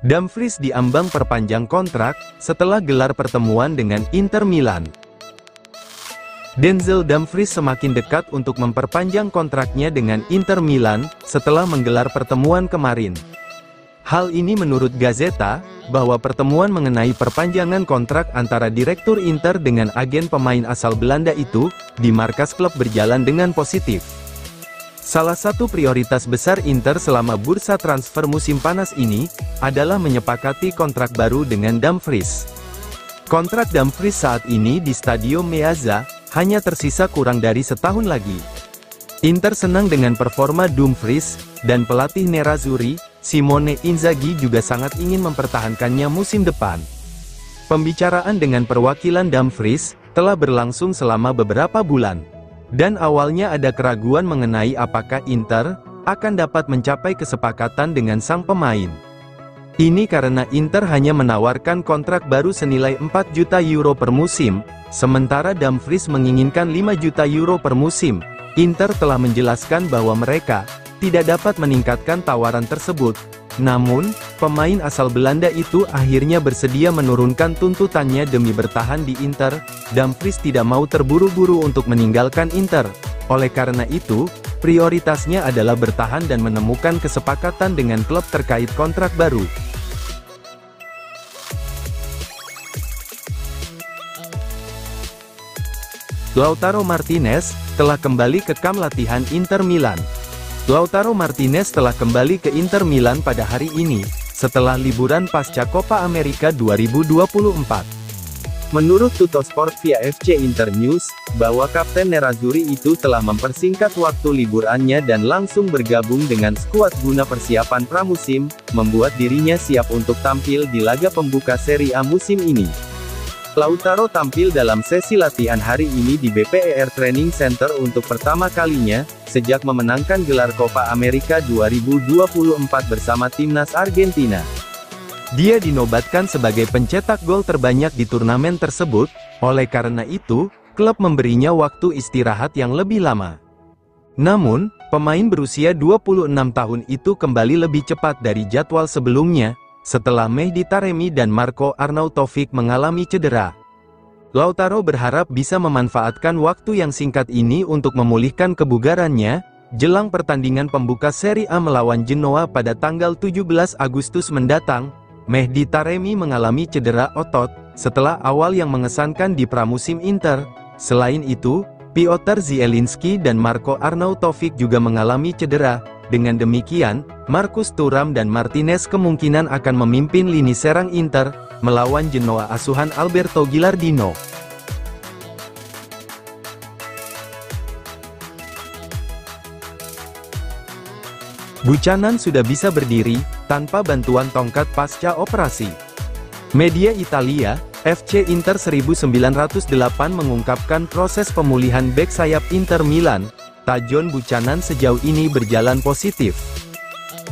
Dumfries diambang perpanjang kontrak, setelah gelar pertemuan dengan Inter Milan. Denzel Dumfries semakin dekat untuk memperpanjang kontraknya dengan Inter Milan, setelah menggelar pertemuan kemarin. Hal ini menurut Gazeta, bahwa pertemuan mengenai perpanjangan kontrak antara Direktur Inter dengan agen pemain asal Belanda itu, di markas klub berjalan dengan positif. Salah satu prioritas besar Inter selama bursa transfer musim panas ini, adalah menyepakati kontrak baru dengan Dumfries. Kontrak Dumfries saat ini di Stadio Meazza, hanya tersisa kurang dari setahun lagi. Inter senang dengan performa Dumfries, dan pelatih Nerazzurri, Simone Inzaghi juga sangat ingin mempertahankannya musim depan. Pembicaraan dengan perwakilan Dumfries, telah berlangsung selama beberapa bulan. Dan awalnya ada keraguan mengenai apakah Inter akan dapat mencapai kesepakatan dengan sang pemain. Ini karena Inter hanya menawarkan kontrak baru senilai 4 juta euro per musim, sementara Dumfries menginginkan 5 juta euro per musim. Inter telah menjelaskan bahwa mereka tidak dapat meningkatkan tawaran tersebut. Namun, pemain asal Belanda itu akhirnya bersedia menurunkan tuntutannya demi bertahan di Inter. Dumfries tidak mau terburu-buru untuk meninggalkan Inter. Oleh karena itu, prioritasnya adalah bertahan dan menemukan kesepakatan dengan klub terkait kontrak baru. Lautaro Martinez telah kembali ke kamp latihan Inter Milan. Lautaro Martinez telah kembali ke Inter Milan pada hari ini, setelah liburan pasca Copa America 2024. Menurut Tuttosport via FC Inter News, bahwa Kapten Nerazzurri itu telah mempersingkat waktu liburannya dan langsung bergabung dengan skuad guna persiapan pramusim, membuat dirinya siap untuk tampil di laga pembuka Serie A musim ini. Lautaro tampil dalam sesi latihan hari ini di BPER Training Center untuk pertama kalinya, sejak memenangkan gelar Copa America 2024 bersama timnas Argentina. Dia dinobatkan sebagai pencetak gol terbanyak di turnamen tersebut, oleh karena itu, klub memberinya waktu istirahat yang lebih lama. Namun, pemain berusia 26 tahun itu kembali lebih cepat dari jadwal sebelumnya, setelah Mehdi Taremi dan Marco Arnautovic mengalami cedera. Lautaro berharap bisa memanfaatkan waktu yang singkat ini untuk memulihkan kebugarannya, jelang pertandingan pembuka Serie A melawan Genoa pada tanggal 17 Agustus mendatang. Mehdi Taremi mengalami cedera otot, setelah awal yang mengesankan di pramusim Inter. Selain itu, Piotr Zielinski dan Marco Arnautovic juga mengalami cedera. Dengan demikian, Marcus Thuram dan Martinez kemungkinan akan memimpin lini serang Inter, melawan Genoa asuhan Alberto Gilardino. Buchanan sudah bisa berdiri, tanpa bantuan tongkat pasca operasi. Media Italia, FC Inter 1908 mengungkapkan proses pemulihan bek sayap Inter Milan, Tajon Buchanan sejauh ini berjalan positif.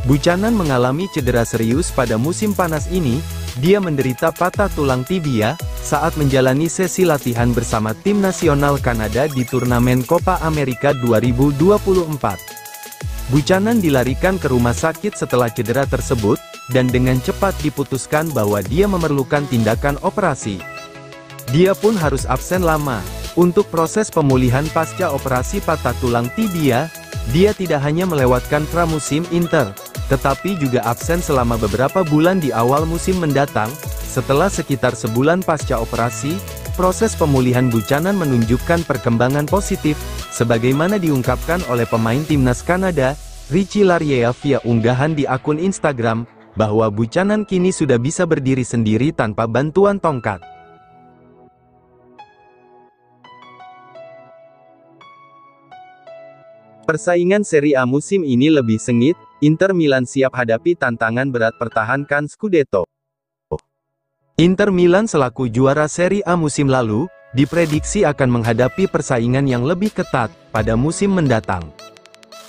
Buchanan mengalami cedera serius pada musim panas ini. Dia menderita patah tulang tibia, saat menjalani sesi latihan bersama tim nasional Kanada di turnamen Copa America 2024. Buchanan dilarikan ke rumah sakit setelah cedera tersebut, dan dengan cepat diputuskan bahwa dia memerlukan tindakan operasi. Dia pun harus absen lama. Untuk proses pemulihan pasca operasi patah tulang tibia, dia tidak hanya melewatkan pramusim Inter, tetapi juga absen selama beberapa bulan di awal musim mendatang. Setelah sekitar sebulan pasca operasi, proses pemulihan Buchanan menunjukkan perkembangan positif, sebagaimana diungkapkan oleh pemain timnas Kanada, Richie Laryea via unggahan di akun Instagram, bahwa Buchanan kini sudah bisa berdiri sendiri tanpa bantuan tongkat. Persaingan Serie A musim ini lebih sengit, Inter Milan siap hadapi tantangan berat pertahankan Scudetto. Inter Milan selaku juara Serie A musim lalu, diprediksi akan menghadapi persaingan yang lebih ketat pada musim mendatang.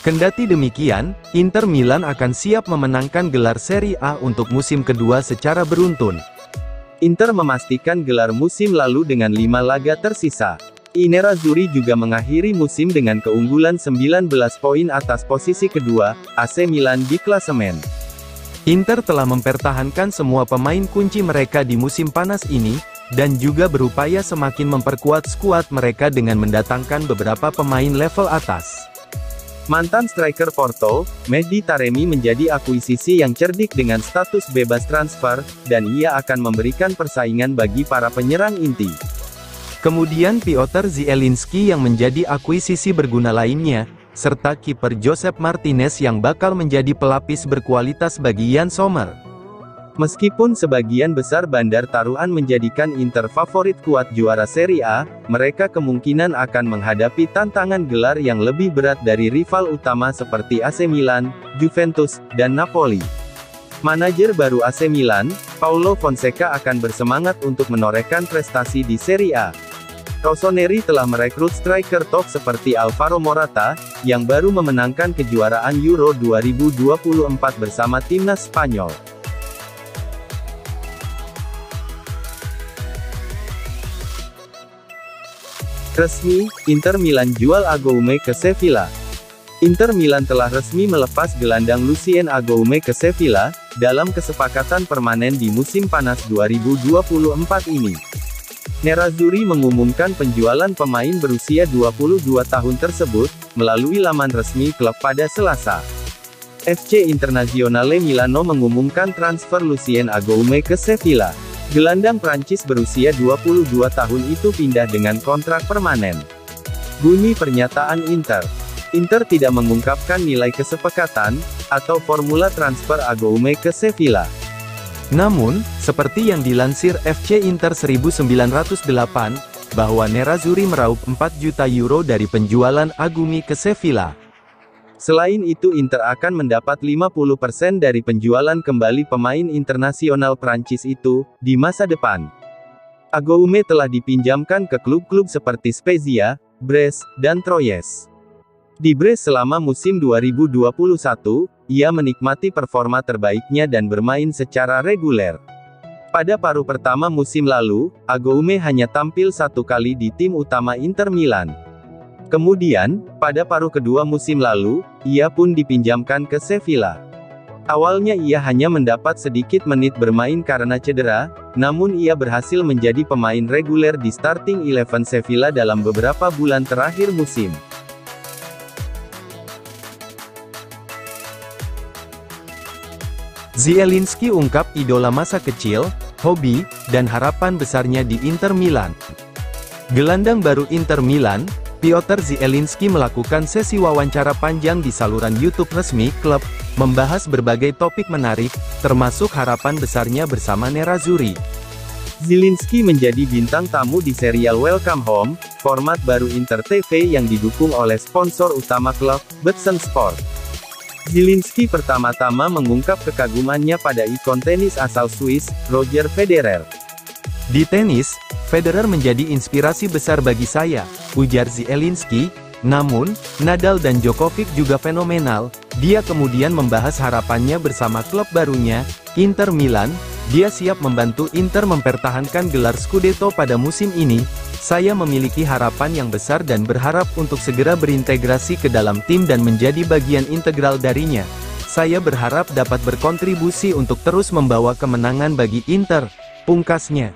Kendati demikian, Inter Milan akan siap memenangkan gelar Serie A untuk musim kedua secara beruntun. Inter memastikan gelar musim lalu dengan 5 laga tersisa. Nerazzurri juga mengakhiri musim dengan keunggulan 19 poin atas posisi kedua, AC Milan di klasemen. Inter telah mempertahankan semua pemain kunci mereka di musim panas ini, dan juga berupaya semakin memperkuat skuad mereka dengan mendatangkan beberapa pemain level atas. Mantan striker Porto, Mehdi Taremi menjadi akuisisi yang cerdik dengan status bebas transfer, dan ia akan memberikan persaingan bagi para penyerang inti. Kemudian Piotr Zielinski yang menjadi akuisisi berguna lainnya, serta kiper Josep Martinez yang bakal menjadi pelapis berkualitas bagi Jan Sommer. Meskipun sebagian besar bandar taruhan menjadikan Inter favorit kuat juara Serie A, mereka kemungkinan akan menghadapi tantangan gelar yang lebih berat dari rival utama seperti AC Milan, Juventus, dan Napoli. Manajer baru AC Milan, Paulo Fonseca akan bersemangat untuk menorehkan prestasi di Serie A. Rossoneri telah merekrut striker top seperti Alvaro Morata, yang baru memenangkan kejuaraan Euro 2024 bersama timnas Spanyol. Resmi, Inter Milan jual Agoumé ke Sevilla. Inter Milan telah resmi melepas gelandang Lucien Agoumé ke Sevilla, dalam kesepakatan permanen di musim panas 2024 ini. Nerazzurri mengumumkan penjualan pemain berusia 22 tahun tersebut, melalui laman resmi klub pada Selasa. FC Internazionale Milano mengumumkan transfer Lucien Agoumé ke Sevilla. Gelandang Prancis berusia 22 tahun itu pindah dengan kontrak permanen. Bunyi pernyataan Inter. Inter tidak mengungkapkan nilai kesepakatan, atau formula transfer Agoumé ke Sevilla. Namun, seperti yang dilansir FC Inter 1908, bahwa Nerazzurri meraup 4 juta euro dari penjualan Agoumé ke Sevilla. Selain itu Inter akan mendapat 50% dari penjualan kembali pemain internasional Prancis itu, di masa depan. Agoumé telah dipinjamkan ke klub-klub seperti Spezia, Brest, dan Troyes. Di Brest selama musim 2021, ia menikmati performa terbaiknya dan bermain secara reguler. Pada paruh pertama musim lalu, Agoumé hanya tampil 1 kali di tim utama Inter Milan. Kemudian, pada paruh kedua musim lalu, ia pun dipinjamkan ke Sevilla. Awalnya ia hanya mendapat sedikit menit bermain karena cedera, namun ia berhasil menjadi pemain reguler di starting 11 Sevilla dalam beberapa bulan terakhir musim. Zielinski ungkap idola masa kecil, hobi, dan harapan besarnya di Inter Milan. Gelandang baru Inter Milan, Piotr Zielinski melakukan sesi wawancara panjang di saluran YouTube resmi klub, membahas berbagai topik menarik, termasuk harapan besarnya bersama Nerazzurri. Zielinski menjadi bintang tamu di serial Welcome Home, format baru Inter TV yang didukung oleh sponsor utama klub, Betsson Sport. Zielinski pertama-tama mengungkap kekagumannya pada ikon tenis asal Swiss, Roger Federer. Di tenis, Federer menjadi inspirasi besar bagi saya, ujar Zielinski. Namun, Nadal dan Djokovic juga fenomenal. Dia kemudian membahas harapannya bersama klub barunya, Inter Milan. Dia siap membantu Inter mempertahankan gelar Scudetto pada musim ini. Saya memiliki harapan yang besar dan berharap untuk segera berintegrasi ke dalam tim dan menjadi bagian integral darinya. Saya berharap dapat berkontribusi untuk terus membawa kemenangan bagi Inter, pungkasnya.